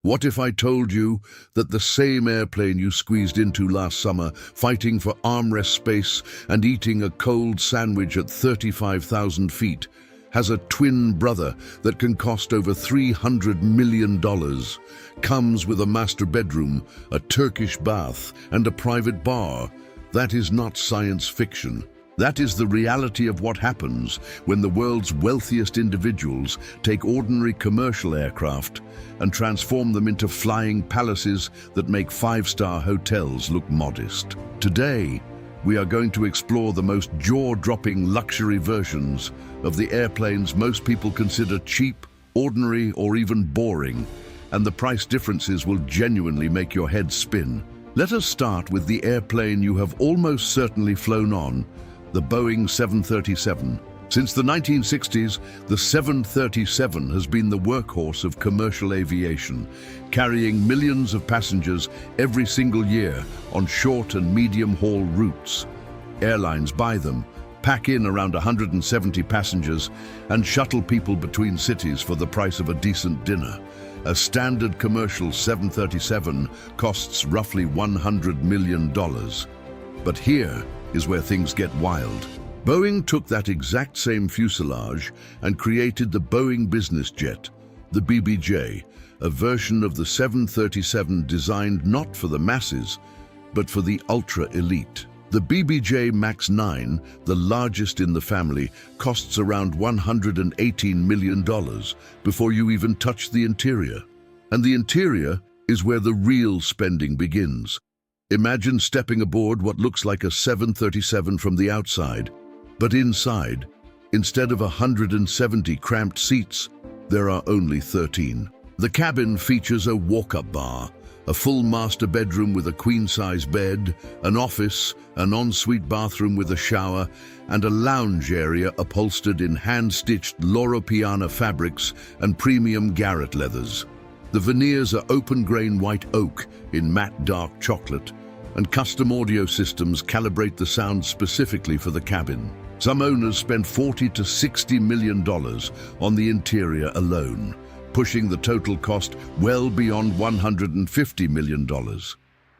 What if I told you that the same airplane you squeezed into last summer, fighting for armrest space and eating a cold sandwich at 35,000 feet, has a twin brother that can cost over $300 million, comes with a master bedroom, a Turkish bath, and a private bar? That is not science fiction. That is the reality of what happens when the world's wealthiest individuals take ordinary commercial aircraft and transform them into flying palaces that make five-star hotels look modest. Today, we are going to explore the most jaw-dropping luxury versions of the airplanes most people consider cheap, ordinary, or even boring, and the price differences will genuinely make your head spin. Let us start with the airplane you have almost certainly flown on, the Boeing 737. Since the 1960s, the 737 has been the workhorse of commercial aviation, carrying millions of passengers every single year on short and medium-haul routes. Airlines buy them, pack in around 170 passengers, and shuttle people between cities for the price of a decent dinner. A standard commercial 737 costs roughly $100 million. But here is where things get wild. Boeing took that exact same fuselage and created the Boeing business jet, the BBJ, a version of the 737 designed not for the masses, but for the ultra-elite. The BBJ MAX 9, the largest in the family, costs around $118 million before you even touch the interior. And the interior is where the real spending begins. Imagine stepping aboard what looks like a 737 from the outside, but inside, instead of 170 cramped seats, there are only 13. The cabin features a walk-up bar, a full master bedroom with a queen-size bed, an office, an ensuite bathroom with a shower, and a lounge area upholstered in hand-stitched Loro Piana fabrics and premium Garrett leathers. The veneers are open-grain white oak in matte dark chocolate, and custom audio systems calibrate the sound specifically for the cabin. Some owners spend $40 to $60 million on the interior alone, pushing the total cost well beyond $150 million.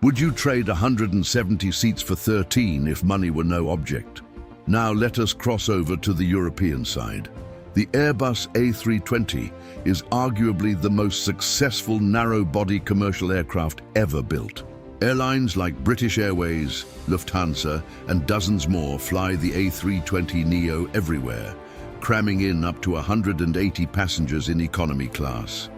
Would you trade 170 seats for 13 if money were no object? Now let us cross over to the European side. The Airbus A320 is arguably the most successful narrow-body commercial aircraft ever built. Airlines like British Airways, Lufthansa, and dozens more fly the A320neo everywhere, cramming in up to 180 passengers in economy class.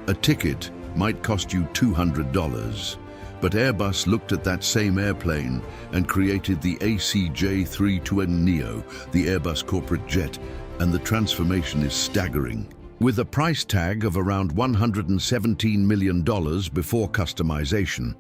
A ticket might cost you $200, but Airbus looked at that same airplane and created the ACJ320neo, the Airbus corporate jet, and the transformation is staggering. With a price tag of around $117 million before customization,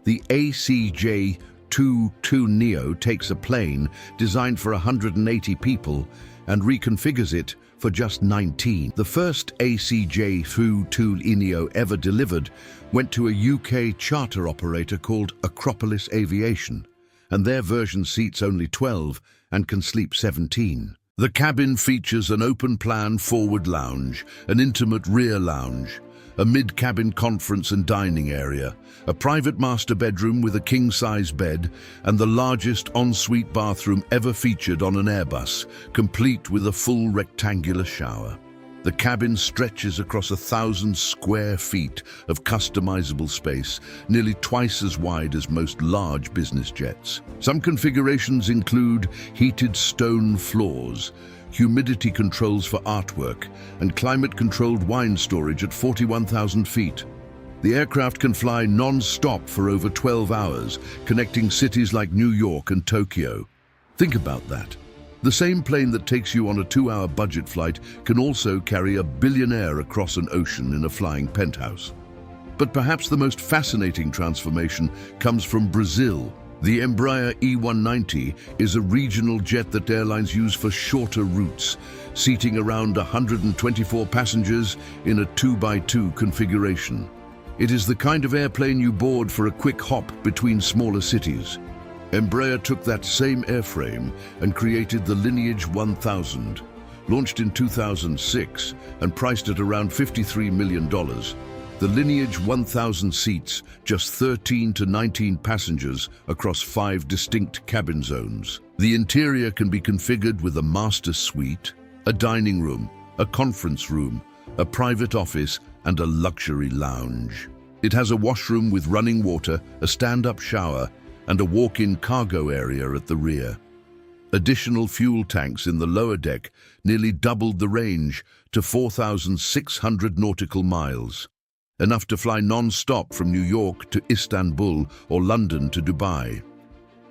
the ACJ22neo takes a plane designed for 180 people and reconfigures it for just 19. The first ACJ22neo ever delivered went to a UK charter operator called Acropolis Aviation, and their version seats only 12 and can sleep 17. The cabin features an open-plan forward lounge, an intimate rear lounge, a mid-cabin conference and dining area, a private master bedroom with a king-size bed, and the largest ensuite bathroom ever featured on an Airbus, complete with a full rectangular shower. The cabin stretches across 1,000 square feet of customizable space, nearly twice as wide as most large business jets. Some configurations include heated stone floors, humidity controls for artwork, and climate-controlled wine storage at 41,000 feet. The aircraft can fly non-stop for over 12 hours, connecting cities like New York and Tokyo. Think about that. The same plane that takes you on a 2-hour budget flight can also carry a billionaire across an ocean in a flying penthouse. But perhaps the most fascinating transformation comes from Brazil. The Embraer E190 is a regional jet that airlines use for shorter routes, seating around 124 passengers in a 2x2 configuration. It is the kind of airplane you board for a quick hop between smaller cities. Embraer took that same airframe and created the Lineage 1000, launched in 2006 and priced at around $53 million. The Lineage 1000 seats just 13 to 19 passengers across 5 distinct cabin zones. The interior can be configured with a master suite, a dining room, a conference room, a private office, and a luxury lounge. It has a washroom with running water, a stand-up shower, and a walk-in cargo area at the rear. Additional fuel tanks in the lower deck nearly doubled the range to 4,600 nautical miles, enough to fly non-stop from New York to Istanbul or London to Dubai.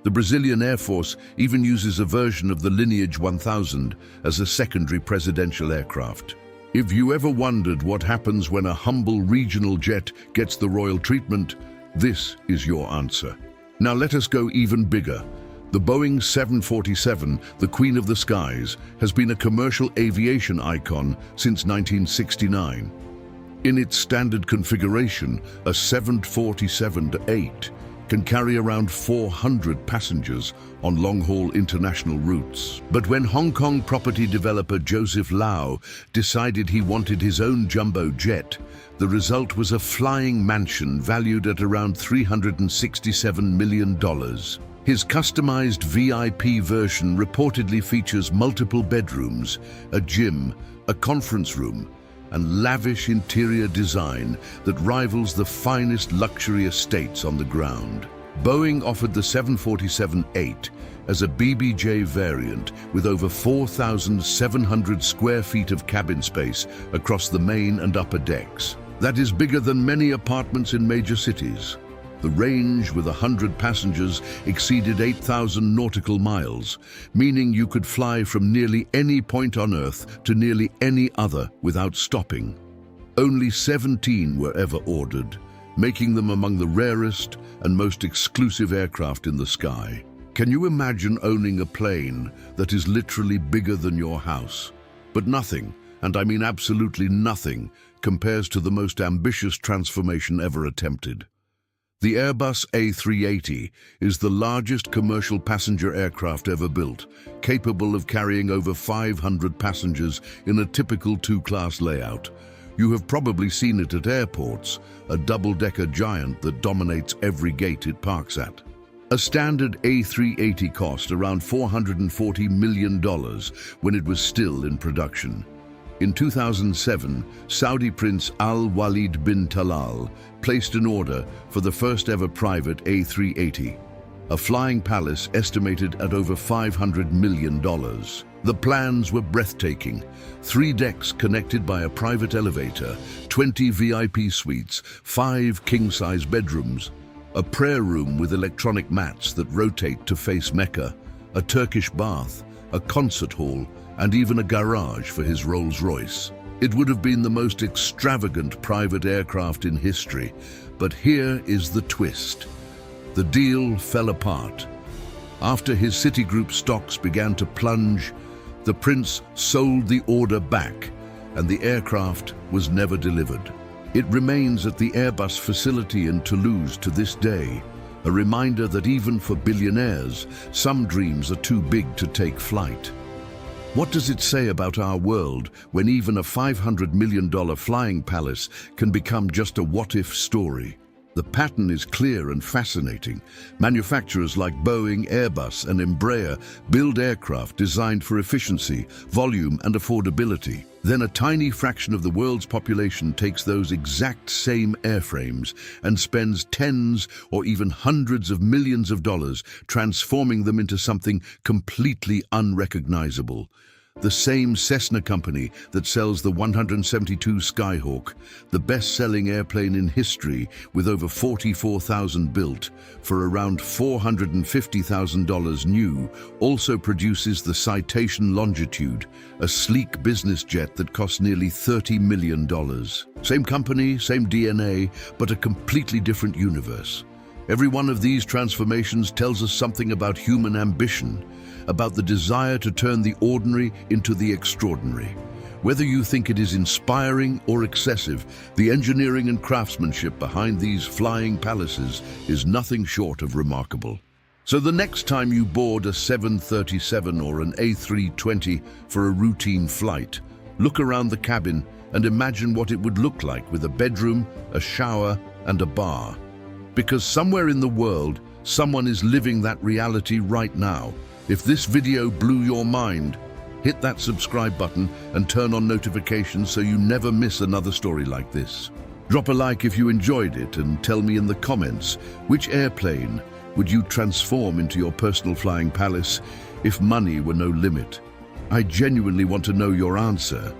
The Brazilian Air Force even uses a version of the Lineage 1000 as a secondary presidential aircraft. If you ever wondered what happens when a humble regional jet gets the royal treatment, this is your answer. Now let us go even bigger. The Boeing 747, the Queen of the Skies, has been a commercial aviation icon since 1969. In its standard configuration, a 747-8 can carry around 400 passengers on long-haul international routes. But when Hong Kong property developer Joseph Lau decided he wanted his own jumbo jet, the result was a flying mansion valued at around $367 million. His customized VIP version reportedly features multiple bedrooms, a gym, a conference room, and lavish interior design that rivals the finest luxury estates on the ground. Boeing offered the 747-8 as a BBJ variant with over 4,700 square feet of cabin space across the main and upper decks. That is bigger than many apartments in major cities. The range with 100 passengers exceeded 8,000 nautical miles, meaning you could fly from nearly any point on Earth to nearly any other without stopping. Only 17 were ever ordered, making them among the rarest and most exclusive aircraft in the sky. Can you imagine owning a plane that is literally bigger than your house? But nothing, and I mean absolutely nothing, compares to the most ambitious transformation ever attempted. The Airbus A380 is the largest commercial passenger aircraft ever built, capable of carrying over 500 passengers in a typical two-class layout. You have probably seen it at airports, a double-decker giant that dominates every gate it parks at. A standard A380 cost around $440 million when it was still in production. In 2007, Saudi Prince Al-Walid bin Talal placed an order for the first ever private A380, a flying palace estimated at over $500 million. The plans were breathtaking. 3 decks connected by a private elevator, 20 VIP suites, 5 king-size bedrooms, a prayer room with electronic mats that rotate to face Mecca, a Turkish bath, a concert hall, and even a garage for his Rolls-Royce. It would have been the most extravagant private aircraft in history, but here is the twist. The deal fell apart. After his Citigroup stocks began to plunge, the prince sold the order back, and the aircraft was never delivered. It remains at the Airbus facility in Toulouse to this day, a reminder that even for billionaires, some dreams are too big to take flight. What does it say about our world when even a $500 million flying palace can become just a what-if story? The pattern is clear and fascinating. Manufacturers like Boeing, Airbus, and Embraer build aircraft designed for efficiency, volume, and affordability. Then a tiny fraction of the world's population takes those exact same airframes and spends tens or even hundreds of millions of dollars transforming them into something completely unrecognizable. The same Cessna company that sells the 172 Skyhawk, the best-selling airplane in history with over 44,000 built for around $450,000 new, also produces the Citation Longitude, a sleek business jet that costs nearly $30 million. Same company, same DNA, but a completely different universe. Every one of these transformations tells us something about human ambition, about the desire to turn the ordinary into the extraordinary. Whether you think it is inspiring or excessive, the engineering and craftsmanship behind these flying palaces is nothing short of remarkable. So the next time you board a 737 or an A320 for a routine flight, look around the cabin and imagine what it would look like with a bedroom, a shower, and a bar. Because somewhere in the world, someone is living that reality right now. If this video blew your mind, hit that subscribe button and turn on notifications so you never miss another story like this. Drop a like if you enjoyed it and tell me in the comments, which airplane would you transform into your personal flying palace if money were no limit? I genuinely want to know your answer.